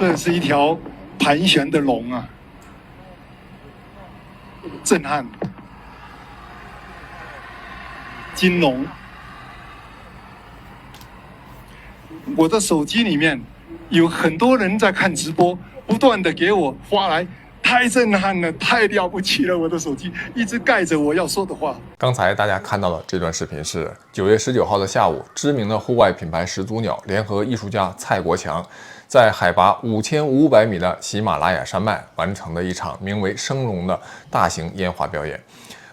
这是一条盘旋的龙啊，震撼！金龙，我的手机里面有很多人在看直播，不断的给我发来。太震撼了，太了不起了！我的手机一直盖着我要说的话。刚才大家看到的这段视频是9月19号的下午，知名的户外品牌始祖鸟联合艺术家蔡国强，在海拔5500米的喜马拉雅山脉完成的一场名为《升龙》的大型烟花表演。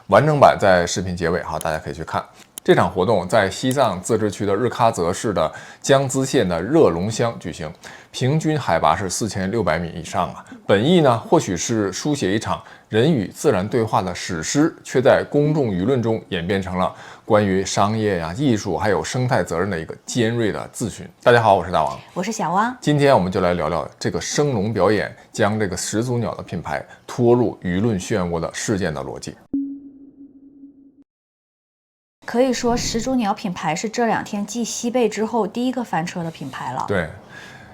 完整版在视频结尾，大家可以去看。这场活动在西藏自治区的日喀则市的江孜县的热龙乡举行，平均海拔是4600米以上啊。本意呢，或许是书写一场人与自然对话的史诗，却在公众舆论中演变成了关于商业艺术还有生态责任的一个尖锐的自询。大家好，我是大王，我是小汪。今天我们就来聊聊这个升龙表演将这个始祖鸟的品牌拖入舆论漩涡的事件的逻辑。可以说，始祖鸟品牌是这2天继西贝之后第一个翻车的品牌了。对，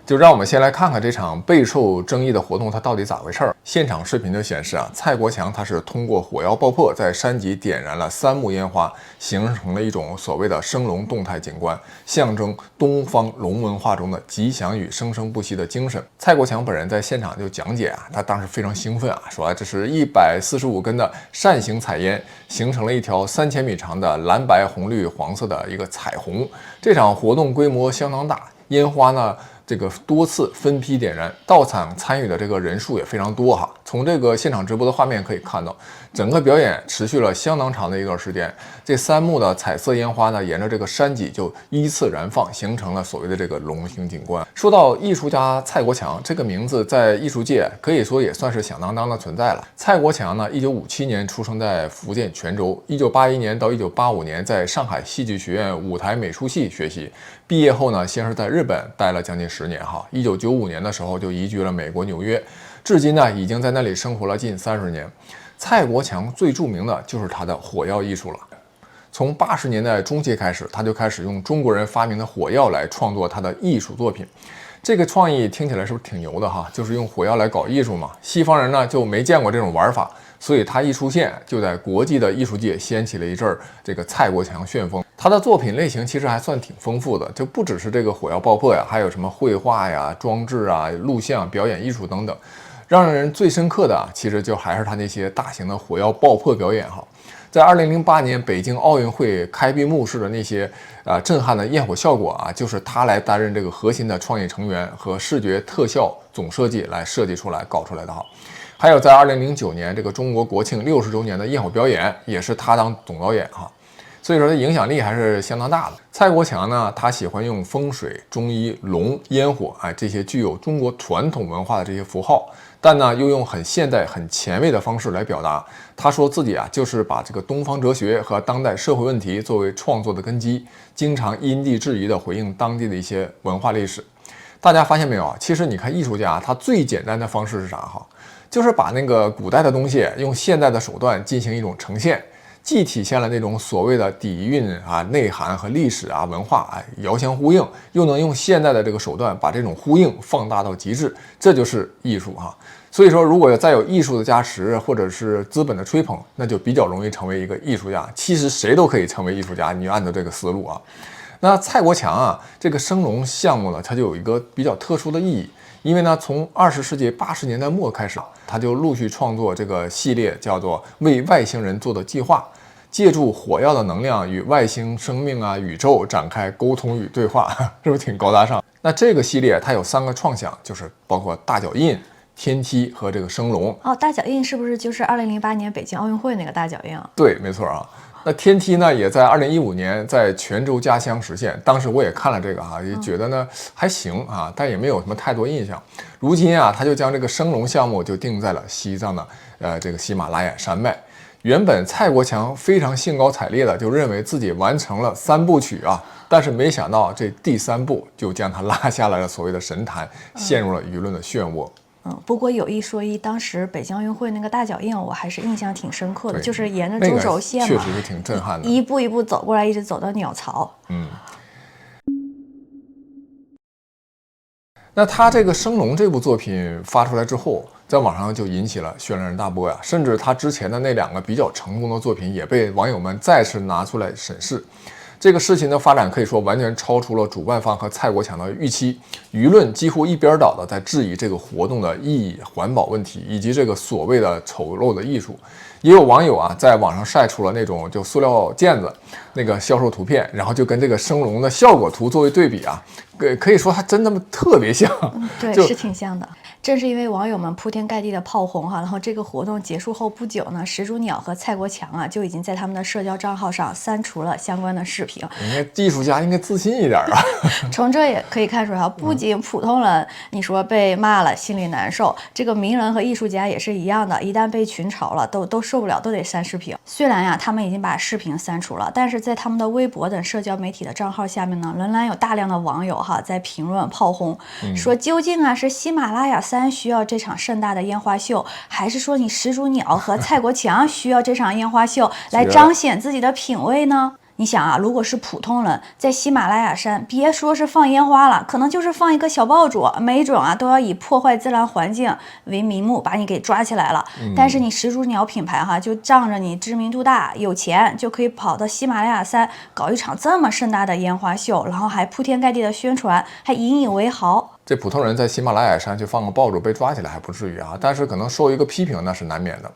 就让我们先来看看这场备受争议的活动它到底咋回事儿。现场视频就显示蔡国强他是通过火药爆破在山脊点燃了3幕烟花，形成了一种所谓的升龙动态景观，象征东方龙文化中的吉祥与生生不息的精神。蔡国强本人在现场就讲解他当时非常兴奋说这是145根的扇形彩烟，形成了一条3000米长的蓝白红绿黄色的一个彩虹。这场活动规模相当大，烟花呢这个多次分批点燃，到场参与的这个人数也非常多哈。从这个现场直播的画面可以看到，整个表演持续了相当长的一段时间。这3幕的彩色烟花呢，沿着这个山脊就依次燃放，形成了所谓的这个龙形景观。说到艺术家蔡国强这个名字，在艺术界可以说也算是响当当的存在了。蔡国强呢，1957年出生在福建泉州，1981年到1985年在上海戏剧学院舞台美术系学习，毕业后呢，先是在日本待了将近10年1995年的时候就移居了美国纽约，至今呢已经在那里生活了近30年。蔡国强最著名的就是他的火药艺术了。从80年代中期开始，他就开始用中国人发明的火药来创作他的艺术作品。这个创意听起来是不是挺牛的就是用火药来搞艺术嘛。西方人呢就没见过这种玩法，所以他一出现就在国际的艺术界掀起了一阵这个蔡国强旋风。他的作品类型其实还算挺丰富的，就不只是这个火药爆破还有什么绘画装置录像、表演艺术等等。让人最深刻的其实就还是他那些大型的火药爆破表演在2008年北京奥运会开闭幕式的那些震撼的焰火效果就是他来担任这个核心的创意成员和视觉特效总设计来设计出来搞出来的还有在2009年这个中国国庆60周年的焰火表演，也是他当总导演所以说，他影响力还是相当大的。蔡国强呢，他喜欢用风水、中医、龙、烟火这些具有中国传统文化的这些符号，但呢又用很现代、很前卫的方式来表达。他说自己就是把这个东方哲学和当代社会问题作为创作的根基，经常因地制宜地回应当地的一些文化历史。大家发现没有其实你看艺术家他最简单的方式是啥就是把那个古代的东西用现代的手段进行一种呈现。既体现了那种所谓的底蕴内涵和历史文化遥相呼应，又能用现代的这个手段把这种呼应放大到极致，这就是艺术所以说，如果再有艺术的加持或者是资本的吹捧，那就比较容易成为一个艺术家。其实谁都可以成为艺术家，你就按照这个思路那蔡国强这个升龙项目呢，它就有一个比较特殊的意义。因为呢，从20世纪80年代末开始，他就陆续创作这个系列，叫做“为外星人做的计划”，借助火药的能量与外星生命宇宙展开沟通与对话，是不是挺高大上？那这个系列它有3个创想，就是包括大脚印、天梯和这个升龙。大脚印是不是就是2008年北京奥运会那个大脚印对，没错那天梯呢，也在2015年在泉州家乡实现。当时我也看了这个也觉得呢还行但也没有什么太多印象。如今他就将这个升龙项目就定在了西藏的这个喜马拉雅山脉。原本蔡国强非常兴高采烈的就认为自己完成了3部曲但是没想到这第3部就将他拉下来了所谓的神坛，陷入了舆论的漩涡。不过有一说一，当时北京奥运会那个大脚印，我还是印象挺深刻的，就是沿着中轴线确实是挺震撼的，一步一步走过来，一直走到鸟巢。那他这个升龙这部作品发出来之后，在网上就引起了轩然大波呀，甚至他之前的那2个比较成功的作品也被网友们再次拿出来审视。这个事情的发展可以说完全超出了主办方和蔡国强的预期，舆论几乎一边倒的在质疑这个活动的意义、环保问题，以及这个所谓的丑陋的艺术。也有网友啊在网上晒出了那种就塑料毽子那个销售图片，然后就跟这个升龙的效果图作为对比啊，可以说它真的特别像。对，是挺像的。正是因为网友们铺天盖地的炮轰哈，然后这个活动结束后不久呢，始祖鸟和蔡国强啊就已经在他们的社交账号上删除了相关的视频。应该艺术家应该自信一点啊。从这也可以看出来，不仅普通人你说被骂了心里难受，这个名人和艺术家也是一样的，一旦被群嘲了，都受不了，都得删视频。虽然呀，他们已经把视频删除了，但是在他们的微博等社交媒体的账号下面呢，仍然有大量的网友哈在评论炮轰，说究竟啊是喜马拉雅山需要这场盛大的烟花秀，还是说你始祖鸟和蔡国强需要这场烟花秀来彰显自己的品味呢？你想啊，如果是普通人在喜马拉雅山，别说是放烟花了，可能就是放一个小爆竹，没准啊都要以破坏自然环境为名目把你给抓起来了。但是你始祖鸟品牌哈，就仗着你知名度大、有钱，就可以跑到喜马拉雅山搞一场这么盛大的烟花秀，然后还铺天盖地的宣传，还引以为豪。这普通人在喜马拉雅山去放个爆竹被抓起来还不至于啊，但是可能受一个批评那是难免的。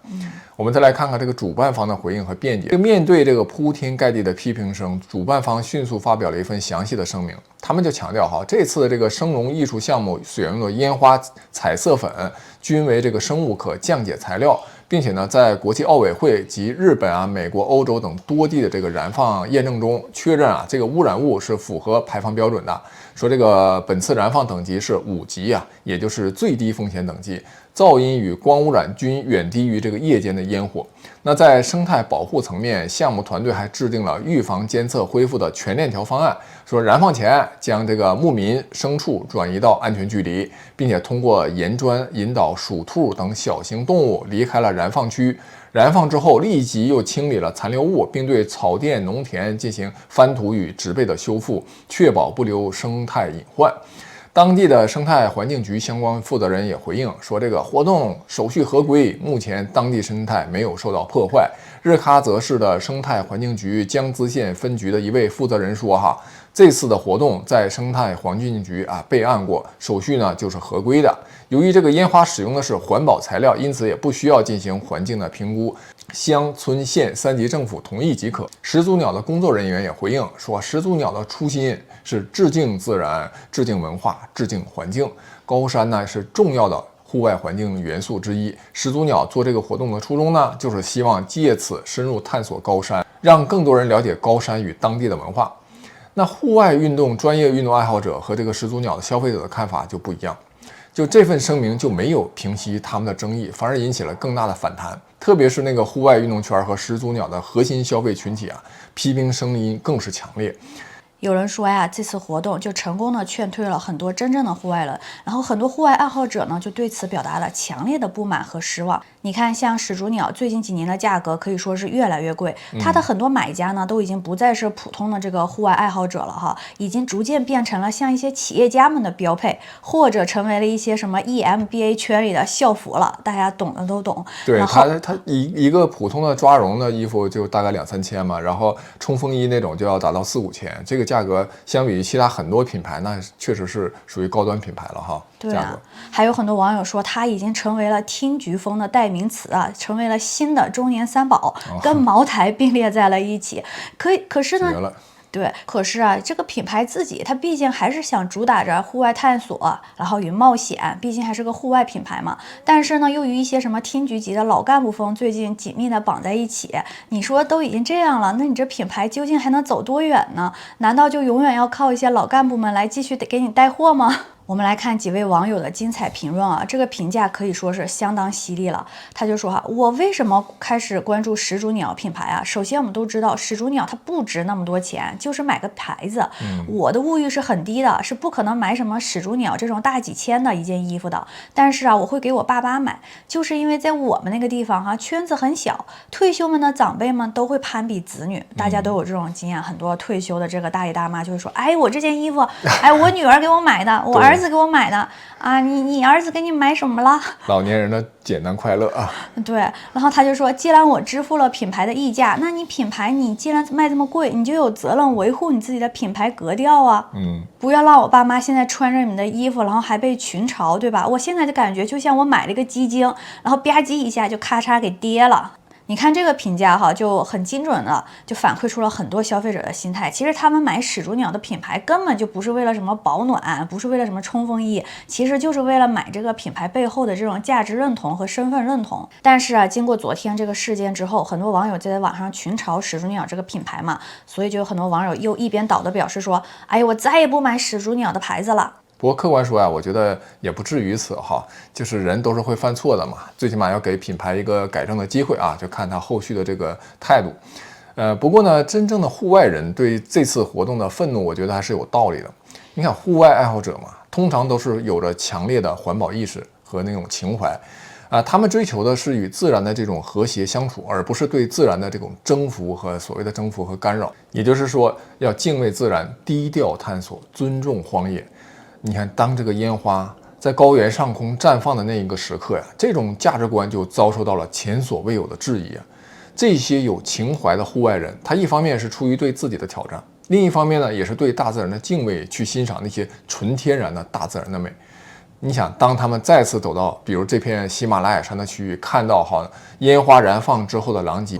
我们再来看看这个主办方的回应和辩解。面对这个铺天盖地的批评声，主办方迅速发表了一份详细的声明。他们就强调哈，这次的这个升龙艺术项目选用的烟花、彩色粉均为这个生物可降解材料，并且呢，在国际奥委会及日本啊、美国、欧洲等多地的这个燃放验证中，确认啊，这个污染物是符合排放标准的。说这个本次燃放等级是5级啊，也就是最低风险等级，噪音与光污染均远低于这个夜间的烟火。那在生态保护层面，项目团队还制定了预防、监测、恢复的全链条方案。说燃放前将这个牧民、牲畜转移到安全距离，并且通过岩砖引导鼠兔等小型动物离开了燃放区。燃放之后，立即又清理了残留物，并对草甸、农田进行翻土与植被的修复，确保不留生态隐患。当地的生态环境局相关负责人也回应说，这个活动手续合规，目前当地生态没有受到破坏。日喀则市的生态环境局江孜县分局的一位负责人说哈，这次的活动在生态环境局备案过，手续呢就是合规的。由于这个烟花使用的是环保材料，因此也不需要进行环境的评估，乡村县3级政府同意即可。始祖鸟的工作人员也回应说，始祖鸟的初心是致敬自然、致敬文化、致敬环境。高山呢是重要的户外环境元素之一。始祖鸟做这个活动的初衷呢，就是希望借此深入探索高山，让更多人了解高山与当地的文化。那户外运动专业运动爱好者和这个始祖鸟的消费者的看法就不一样。就这份声明就没有平息他们的争议，反而引起了更大的反弹。特别是那个户外运动圈和始祖鸟的核心消费群体批评声音更是强烈。有人说呀，这次活动就成功的劝退了很多真正的户外人，然后很多户外爱好者呢就对此表达了强烈的不满和失望。你看，像始祖鸟最近几年的价格可以说是越来越贵，它的很多买家呢都已经不再是普通的这个户外爱好者了哈，已经逐渐变成了像一些企业家们的标配，或者成为了一些什么 EMBA 圈里的校服了，大家懂的都懂。对，它一个普通的抓绒的衣服就大概2-3千嘛，然后冲锋衣那种就要达到4-5千，这个价格相比于其他很多品牌，那确实是属于高端品牌了哈。对啊，还有很多网友说，它已经成为了听菊风的代名词啊，成为了新的中年三宝，跟茅台并列在了一起。可是呢？对，可是啊，这个品牌自己它毕竟还是想主打着户外探索，然后与冒险，毕竟还是个户外品牌嘛。但是呢，又与一些什么听菊级的老干部风最近紧密的绑在一起。你说都已经这样了，那你这品牌究竟还能走多远呢？难道就永远要靠一些老干部们来继续给你带货吗？我们来看几位网友的精彩评论啊，这个评价可以说是相当犀利了。他就说我为什么开始关注始祖鸟品牌啊？首先我们都知道始祖鸟它不值那么多钱，就是买个牌子。我的物欲是很低的，是不可能买什么始祖鸟这种大几千的一件衣服的。但是啊，我会给我爸妈买，就是因为在我们那个地方圈子很小，退休们的长辈们都会攀比子女，大家都有这种经验。很多退休的这个大爷大妈就会说，哎，我这件衣服，哎，我女儿给我买的，我儿子子给我买的啊，你儿子给你买什么了？老年人的简单快乐啊。对，然后他就说，既然我支付了品牌的溢价，那你品牌你既然卖这么贵，你就有责任维护你自己的品牌格调啊。不要让我爸妈现在穿着你们的衣服，然后还被群嘲，对吧？我现在的感觉就像我买了一个鸡精，然后吧唧一下就咔嚓给跌了。你看这个评价哈，就很精准的，就反馈出了很多消费者的心态。其实他们买始祖鸟的品牌，根本就不是为了什么保暖，不是为了什么冲锋衣，其实就是为了买这个品牌背后的这种价值认同和身份认同。但是啊，经过昨天这个事件之后，很多网友在网上群嘲始祖鸟这个品牌嘛，所以就有很多网友又一边倒的表示说，哎呀，我再也不买始祖鸟的牌子了。不过客观说我觉得也不至于此哈，就是人都是会犯错的嘛，最起码要给品牌一个改正的机会啊，就看他后续的这个态度。不过呢，真正的户外人对这次活动的愤怒，我觉得还是有道理的。你看，户外爱好者嘛，通常都是有着强烈的环保意识和那种情怀他们追求的是与自然的这种和谐相处，而不是对自然的这种征服和所谓的征服和干扰。也就是说，要敬畏自然，低调探索，尊重荒野。你看，当这个烟花在高原上空绽放的那一个时刻这种价值观就遭受到了前所未有的质疑这些有情怀的户外人，他一方面是出于对自己的挑战，另一方面呢，也是对大自然的敬畏，去欣赏那些纯天然的大自然的美。你想，当他们再次走到比如这片喜马拉雅山的区域，看到烟花燃放之后的狼藉，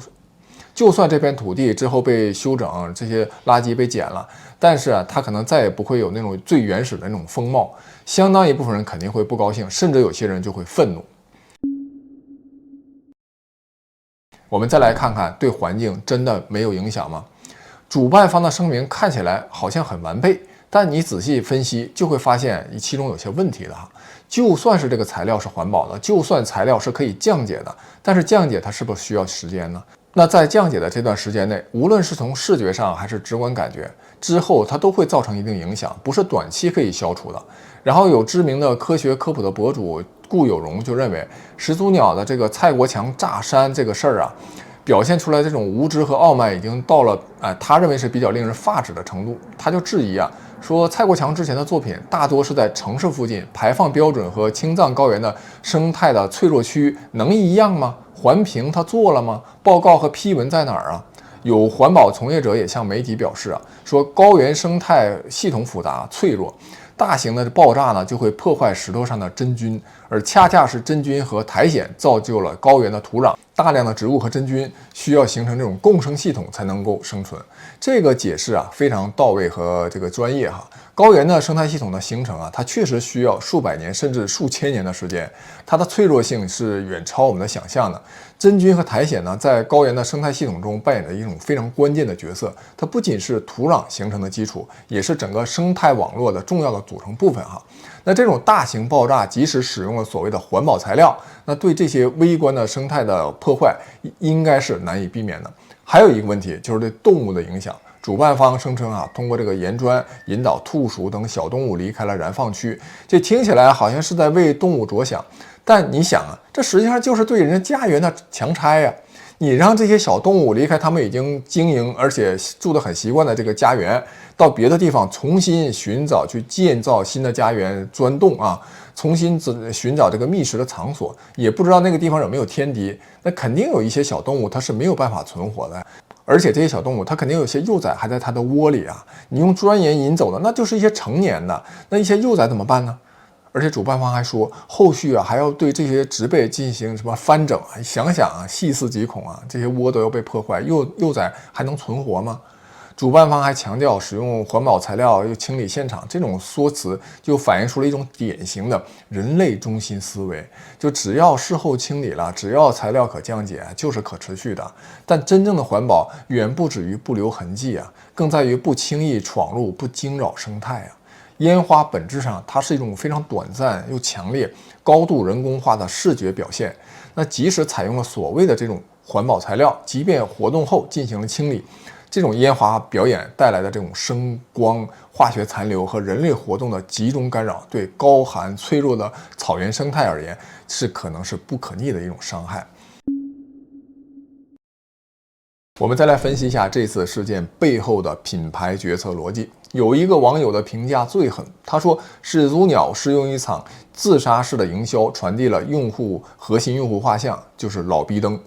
就算这片土地之后被修整，这些垃圾被捡了，但是它可能再也不会有那种最原始的那种风貌，相当一部分人肯定会不高兴，甚至有些人就会愤怒。我们再来看看，对环境真的没有影响吗？主办方的声明看起来好像很完备，但你仔细分析就会发现其中有些问题的就算是这个材料是环保的，就算材料是可以降解的，但是降解它是不是需要时间呢？那在降解的这段时间内，无论是从视觉上还是直观感觉，之后它都会造成一定影响，不是短期可以消除的。然后有知名的科学科普的博主顾有容就认为，始祖鸟的这个蔡国强炸山这个事儿表现出来这种无知和傲慢已经到了他认为是比较令人发指的程度。他就质疑说蔡国强之前的作品大多是在城市附近，排放标准和青藏高原的生态的脆弱区能一样吗？环评他做了吗？报告和批文在哪儿有环保从业者也向媒体表示说高原生态系统复杂脆弱，大型的爆炸呢就会破坏石头上的真菌，而恰恰是真菌和苔藓造就了高原的土壤，大量的植物和真菌需要形成这种共生系统才能够生存。这个解释非常到位和这个专业高原的生态系统的形成它确实需要数百年甚至数千年的时间，它的脆弱性是远超我们的想象的。真菌和苔藓呢，在高原的生态系统中扮演着一种非常关键的角色，它不仅是土壤形成的基础，也是整个生态网络的重要的组成部分那这种大型爆炸即使使用了所谓的环保材料，那对这些微观的生态的破坏应该是难以避免的。还有一个问题就是对动物的影响。主办方声称通过这个岩砖引导兔鼠等小动物离开了燃放区，这听起来好像是在为动物着想，但你想这实际上就是对人家家园的强拆你让这些小动物离开他们已经经营而且住得很习惯的这个家园，到别的地方重新寻找去建造新的家园钻洞重新寻找这个觅食的场所，也不知道那个地方有没有天敌，那肯定有一些小动物它是没有办法存活的。而且这些小动物它肯定有些幼崽还在它的窝里你用砖岩引走的那就是一些成年的，那一些幼崽怎么办呢？而且主办方还说，后续还要对这些植被进行什么翻整想想细思极恐这些窝都要被破坏，幼崽还能存活吗？主办方还强调使用环保材料又清理现场，这种说辞就反映出了一种典型的人类中心思维，就只要事后清理了，只要材料可降解就是可持续的。但真正的环保远不止于不留痕迹更在于不轻易闯入，不惊扰生态烟花本质上它是一种非常短暂又强烈、高度人工化的视觉表现。那即使采用了所谓的这种环保材料，即便活动后进行了清理，这种烟花表演带来的这种声光、化学残留和人类活动的集中干扰，对高寒脆弱的草原生态而言，可能是不可逆的一种伤害。我们再来分析一下这次事件背后的品牌决策逻辑。有一个网友的评价最狠，他说始祖鸟是用一场自杀式的营销传递了核心用户画像，就是老逼灯，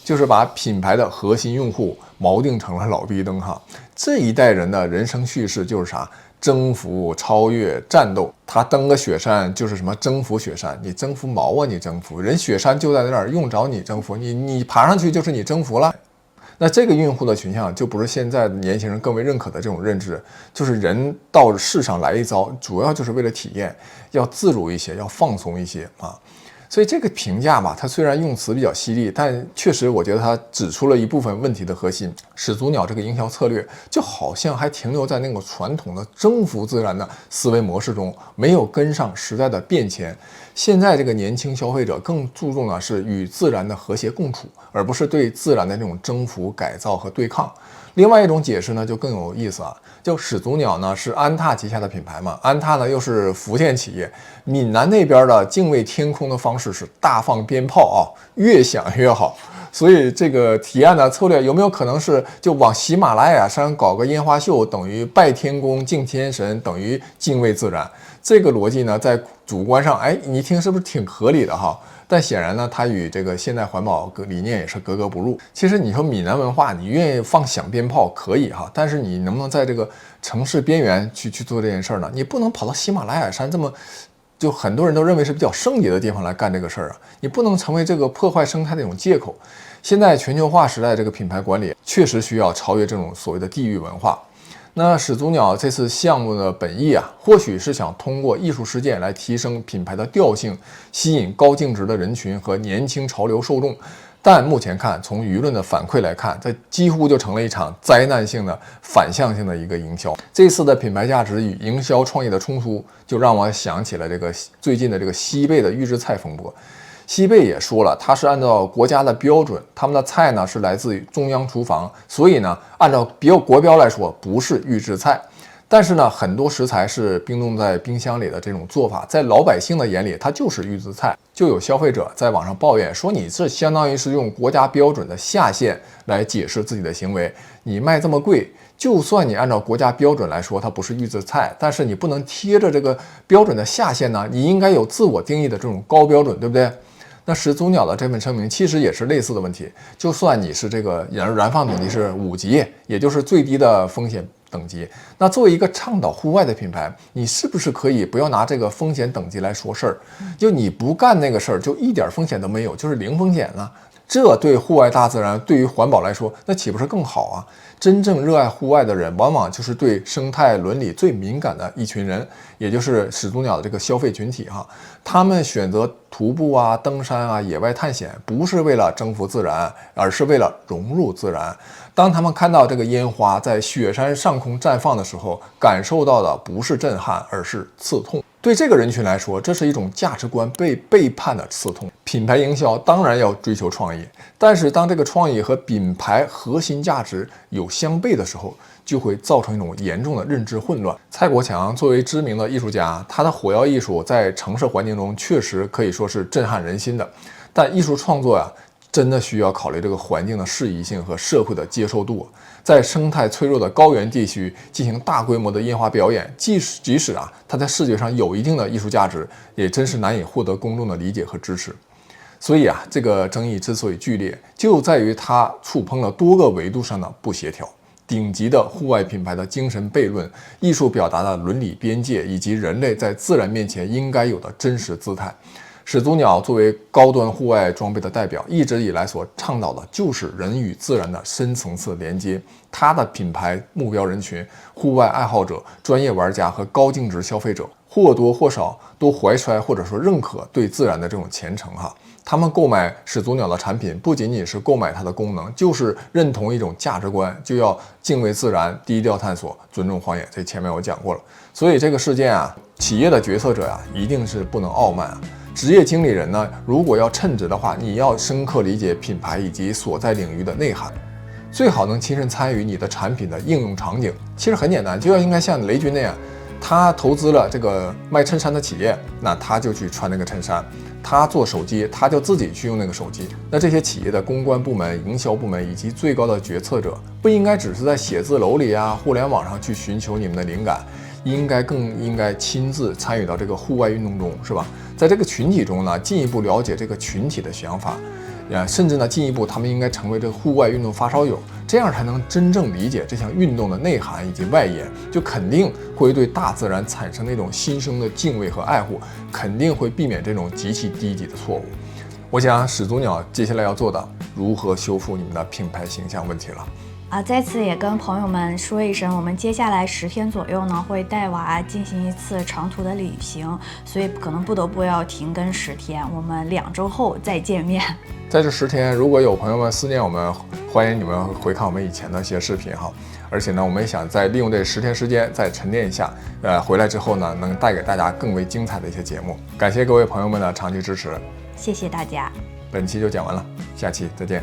就是把品牌的核心用户锚定成了老逼灯哈。这一代人的人生叙事就是啥？征服、超越、战斗。他登个雪山就是什么征服雪山，你征服毛啊？你征服人雪山就在那儿，用着你征服？你爬上去就是你征服了。那这个用户的群像就不是现在的年轻人更为认可的这种认知，就是人到世上来一遭，主要就是为了体验，要自如一些，要放松一些啊。所以这个评价吧，它虽然用词比较犀利，但确实我觉得它指出了一部分问题的核心。始祖鸟这个营销策略就好像还停留在那个传统的征服自然的思维模式中，没有跟上时代的变迁。现在这个年轻消费者更注重的是与自然的和谐共处，而不是对自然的那种征服、改造和对抗。另外一种解释呢，就更有意思啊，就始祖鸟呢是安踏旗下的品牌嘛，安踏呢又是福建企业，闽南那边的敬畏天空的方式是大放鞭炮啊，越响越好。所以这个提案的策略有没有可能是就往喜马拉雅山搞个烟花秀，等于拜天公敬天神，等于敬畏自然？这个逻辑呢，在主观上，你一听是不是挺合理的哈？但显然呢，它与这个现代环保理念也是格格不入。其实你说闽南文化，你愿意放响鞭炮可以哈，但是你能不能在这个城市边缘去做这件事呢？你不能跑到喜马拉雅山这么就很多人都认为是比较圣洁的地方来干这个事儿啊，你不能成为这个破坏生态的一种借口。现在全球化时代，这个品牌管理确实需要超越这种所谓的地域文化。那始祖鸟这次项目的本意啊，或许是想通过艺术事件来提升品牌的调性，吸引高净值的人群和年轻潮流受众。但目前看，从舆论的反馈来看，这几乎就成了一场灾难性的反向性的一个营销。这次的品牌价值与营销创意的冲突，就让我想起了这个最近的这个西贝的预制菜风波。西贝也说了，它是按照国家的标准，他们的菜呢是来自于中央厨房，所以呢，按照国标来说不是预制菜。但是呢，很多食材是冰冻在冰箱里的这种做法，在老百姓的眼里，它就是预制菜。就有消费者在网上抱怨说，你这相当于是用国家标准的下限来解释自己的行为，你卖这么贵，就算你按照国家标准来说它不是预制菜，但是你不能贴着这个标准的下限呢，你应该有自我定义的这种高标准，对不对？那始祖鸟的这份声明其实也是类似的问题，就算你是这个燃放等级是5级，也就是最低的风险等级，那作为一个倡导户外的品牌，你是不是可以不要拿这个风险等级来说事儿？就你不干那个事儿，就一点风险都没有，就是零风险了。这对户外大自然，对于环保来说，那岂不是更好啊？真正热爱户外的人，往往就是对生态伦理最敏感的一群人，也就是始祖鸟的这个消费群体哈。他们选择徒步啊、登山啊、野外探险，不是为了征服自然，而是为了融入自然。当他们看到这个烟花在雪山上空绽放的时候，感受到的不是震撼，而是刺痛。对这个人群来说，这是一种价值观被背叛的刺痛。品牌营销当然要追求创意，但是当这个创意和品牌核心价值有相悖的时候，就会造成一种严重的认知混乱。蔡国强作为知名的艺术家，他的火药艺术在城市环境中确实可以说是震撼人心的，但艺术创作呀，真的需要考虑这个环境的适宜性和社会的接受度。在生态脆弱的高原地区进行大规模的烟花表演，即使它在视觉上有一定的艺术价值，也真是难以获得公众的理解和支持。所以这个争议之所以剧烈，就在于它触碰了多个维度上的不协调。顶级的户外品牌的精神悖论、艺术表达的伦理边界，以及人类在自然面前应该有的真实姿态。始祖鸟作为高端户外装备的代表，一直以来所倡导的就是人与自然的深层次连接。它的品牌目标人群，户外爱好者、专业玩家和高净值消费者，或多或少都怀揣或者说认可对自然的这种虔诚哈。他们购买始祖鸟的产品，不仅仅是购买它的功能，就是认同一种价值观，就要敬畏自然、低调探索、尊重荒野。这前面我讲过了。所以这个事件企业的决策者一定是不能傲慢职业经理人呢，如果要称职的话，你要深刻理解品牌以及所在领域的内涵，最好能亲身参与你的产品的应用场景。其实很简单，就应该像雷军那样，他投资了这个卖衬衫的企业，那他就去穿那个衬衫；他做手机，他就自己去用那个手机。那这些企业的公关部门、营销部门以及最高的决策者，不应该只是在写字楼里啊、互联网上去寻求你们的灵感，更应该亲自参与到这个户外运动中，是吧？在这个群体中呢，进一步了解这个群体的想法。甚至呢，进一步他们应该成为这个户外运动发烧友，这样才能真正理解这项运动的内涵以及外延，就肯定会对大自然产生那种心生的敬畏和爱护，肯定会避免这种极其低级的错误。我想始祖鸟接下来要做的，如何修复你们的品牌形象问题了。在此也跟朋友们说一声，我们接下来10天左右呢，会带娃进行一次长途的旅行，所以可能不得不要停更10天，我们2周后再见面。在这10天，如果有朋友们思念我们，欢迎你们回看我们以前的一些视频哈。而且呢，我们也想再利用这10天时间再沉淀一下，回来之后呢，能带给大家更为精彩的一些节目。感谢各位朋友们的长期支持，谢谢大家。本期就讲完了，下期再见。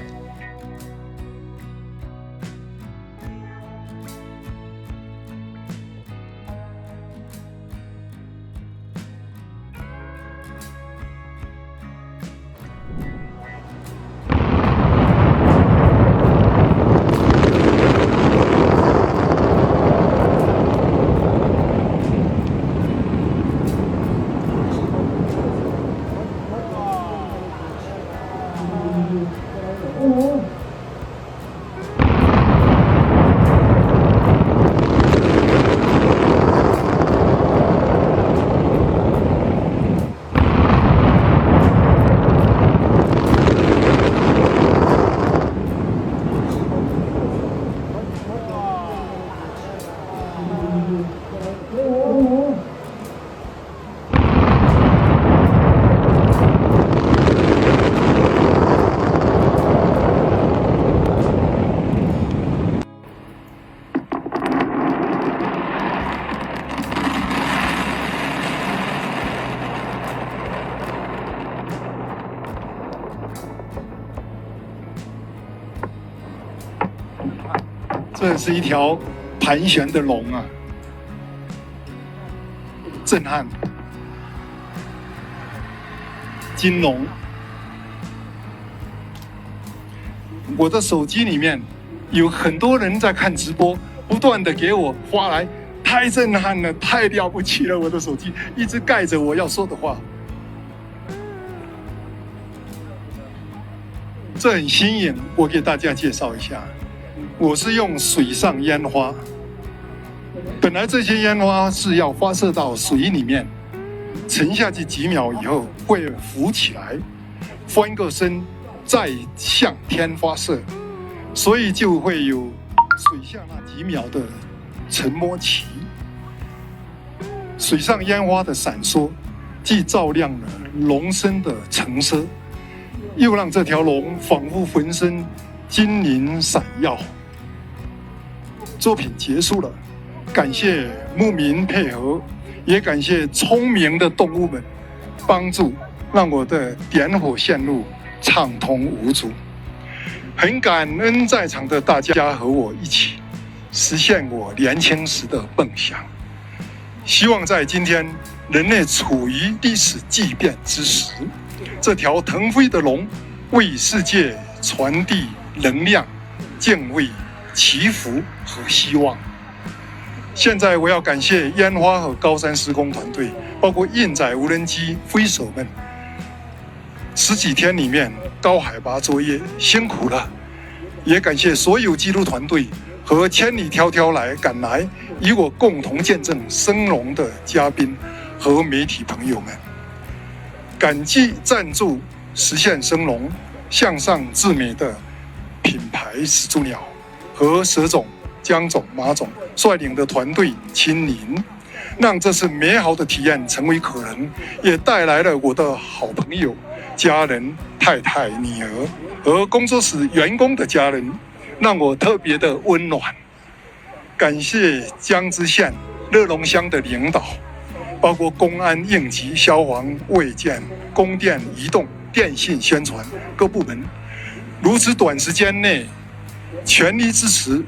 这是一条盘旋的龙啊，震撼！金龙，我的手机里面有很多人在看直播，不断的给我发来，太震撼了，太了不起了！我的手机一直盖着我要说的话，这很新颖。我给大家介绍一下。我是用水上烟花，本来这些烟花是要发射到水里面，沉下去几秒以后会浮起来，翻个身再向天发射，所以就会有水下那几秒的沉默期。水上烟花的闪烁，既照亮了龙身的橙色，又让这条龙仿佛浑身金银闪耀。作品结束了，感谢牧民配合，也感谢聪明的动物们帮助，让我的点火线路畅通无阻。很感恩在场的大家和我一起实现我年轻时的梦想。希望在今天人类处于历史巨变之时，这条腾飞的龙为世界传递能量、敬畏、祈福和希望。现在我要感谢烟花和高山施工团队，包括运载无人机飞手们，10几天里面高海拔作业辛苦了。也感谢所有纪录团队和千里迢迢赶来与我共同见证升龙的嘉宾和媒体朋友们。感激赞助实现升龙、向上至美的品牌始祖鸟和佘总、江总、马总率领的团队亲临，让这次美好的体验成为可能，也带来了我的好朋友、家人、太太、女儿和工作室员工的家人，让我特别的温暖。感谢江支县乐龙乡的领导，包括公安、应急、消防、卫健、供电、移动、电信、宣传各部门，如此短时间内全力支持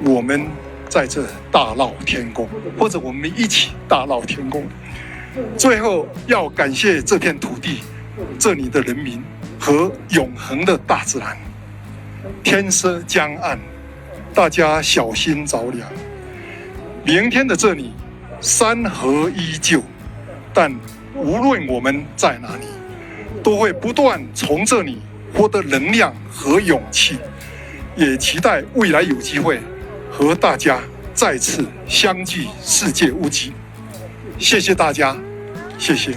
我们在这大闹天宫，或者我们一起大闹天宫。最后要感谢这片土地、这里的人民和永恒的大自然。天色将暗，大家小心着凉。明天的这里，山河依旧，但无论我们在哪里，都会不断从这里获得能量和勇气。也期待未来有机会和大家再次相聚世界屋脊。谢谢大家，谢谢。